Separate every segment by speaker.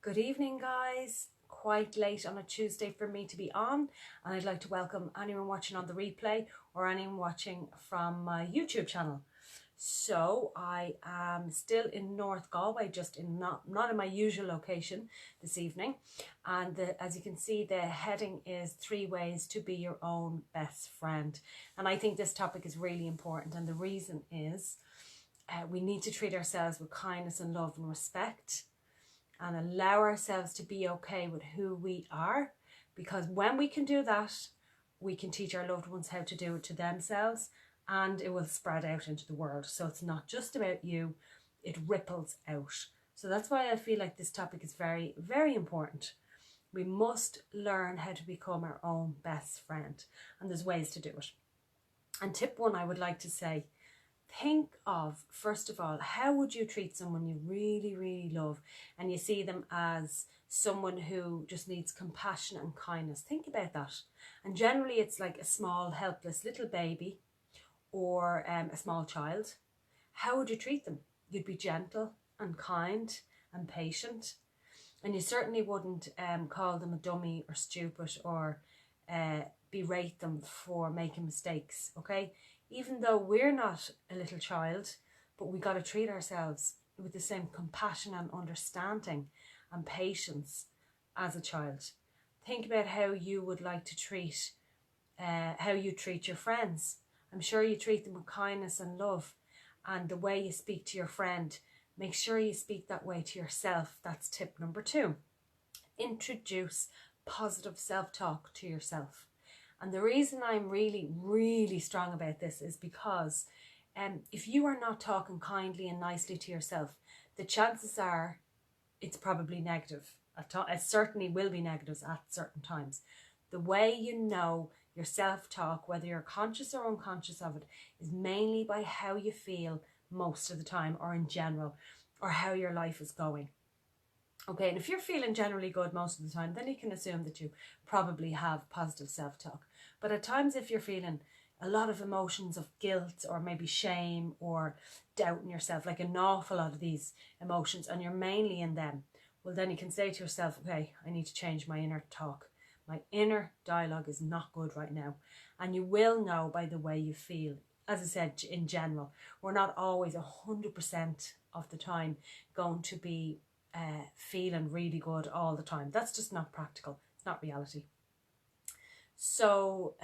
Speaker 1: Good evening, guys. Quite late on a Tuesday for me to be on, and I'd like to welcome anyone watching on the replay or anyone watching from my YouTube channel. So I am still in North Galway, just in not in my usual location this evening, and as you can see, the heading is 3 ways to be your own best friend. And I think this topic is really important, and the reason is we need to treat ourselves with kindness and love and respect, and allow ourselves to be okay with who we are, because when we can do that, we can teach our loved ones how to do it to themselves, and it will spread out into the world. So it's not just about you, it ripples out. So that's why I feel like this topic is very, very important. We must learn how to become our own best friend, and there's ways to do it. And tip 1, I would like to say, think of, first of all, how would you treat someone you really, really love and you see them as someone who just needs compassion and kindness? Think about that. And generally it's like a small, helpless little baby or a small child. How would you treat them? You'd be gentle and kind and patient. And you certainly wouldn't call them a dummy or stupid or berate them for making mistakes, okay? Even though we're not a little child, but we got to treat ourselves with the same compassion and understanding and patience as a child. Think about how you would like to treat, how you treat your friends. I'm sure you treat them with kindness and love, and the way you speak to your friend, make sure you speak that way to yourself. That's tip number 2. Introduce positive self-talk to yourself. And the reason I'm really, really strong about this is because if you are not talking kindly and nicely to yourself, the chances are it's probably negative. It certainly will be negatives at certain times. The way you know your self-talk, whether you're conscious or unconscious of it, is mainly by how you feel most of the time, or in general, or how your life is going. Okay, and if you're feeling generally good most of the time, then you can assume that you probably have positive self-talk. But at times, if you're feeling a lot of emotions of guilt or maybe shame or doubting yourself, like an awful lot of these emotions, and you're mainly in them, well, then you can say to yourself, okay, I need to change my inner talk. My inner dialogue is not good right now. And you will know by the way you feel. As I said, in general, we're not always 100% of the time going to be feeling really good all the time. That's just not practical. It's not reality. So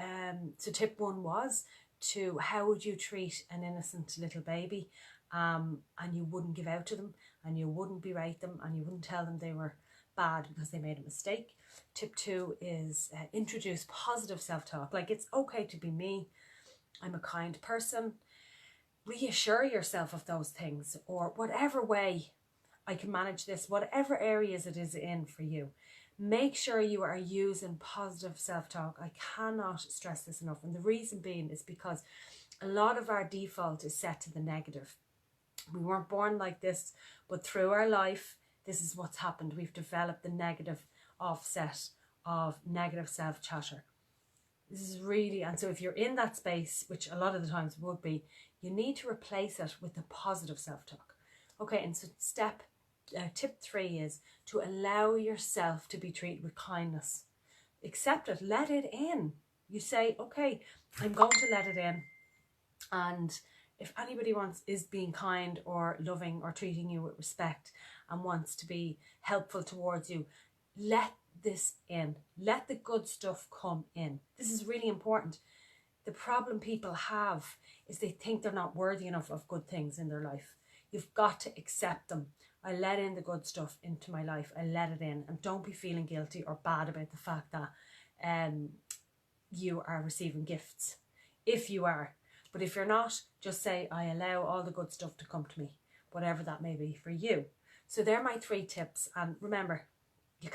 Speaker 1: tip 1 was to, how would you treat an innocent little baby, and you wouldn't give out to them, and you wouldn't berate them, and you wouldn't tell them they were bad because they made a mistake. Tip 2 is introduce positive self-talk. Like, it's okay to be me. I'm a kind person. Reassure yourself of those things, or whatever way I can manage this, whatever areas it is in for you. Make sure you are using positive self-talk. I cannot stress this enough. And the reason being is because a lot of our default is set to the negative. We weren't born like this, but through our life, this is what's happened. We've developed the negative offset of negative self-chatter. This is really, and so if you're in that space, which a lot of the times would be, you need to replace it with the positive self-talk. Okay, and so tip 3 is to allow yourself to be treated with kindness. Accept it, let it in. You say, okay, I'm going to let it in. And if anybody is being kind or loving or treating you with respect and wants to be helpful towards you, let this in. Let the good stuff come in. This is really important. The problem people have is they think they're not worthy enough of good things in their life. You've got to accept them. I let in the good stuff into my life. I let it in. And don't be feeling guilty or bad about the fact that you are receiving gifts. If you are. But if you're not, just say, I allow all the good stuff to come to me, whatever that may be for you. So they're my 3 tips. And remember, you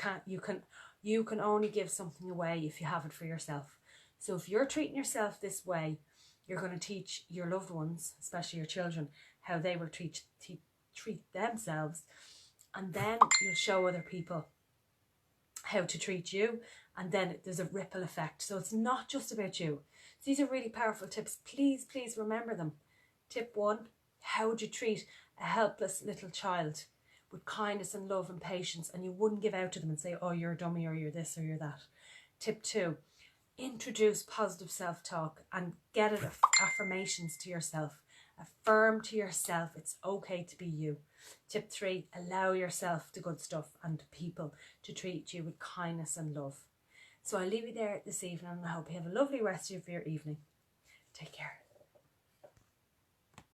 Speaker 1: can only give something away if you have it for yourself. So if you're treating yourself this way, you're going to teach your loved ones, especially your children, how they will treat themselves, and then you'll show other people how to treat you, and then there's a ripple effect. So it's not just about you. So these are really powerful tips. Please remember them. Tip 1, how would you treat a helpless little child? with kindness and love and patience, and you wouldn't give out to them and say, oh, you're a dummy, or you're this or you're that. Tip 2, introduce positive self-talk and get it affirmations to yourself. Affirm to yourself it's okay to be you. Tip 3, allow yourself the good stuff and people to treat you with kindness and love. So I'll leave you there this evening, and I hope you have a lovely rest of your evening. Take care.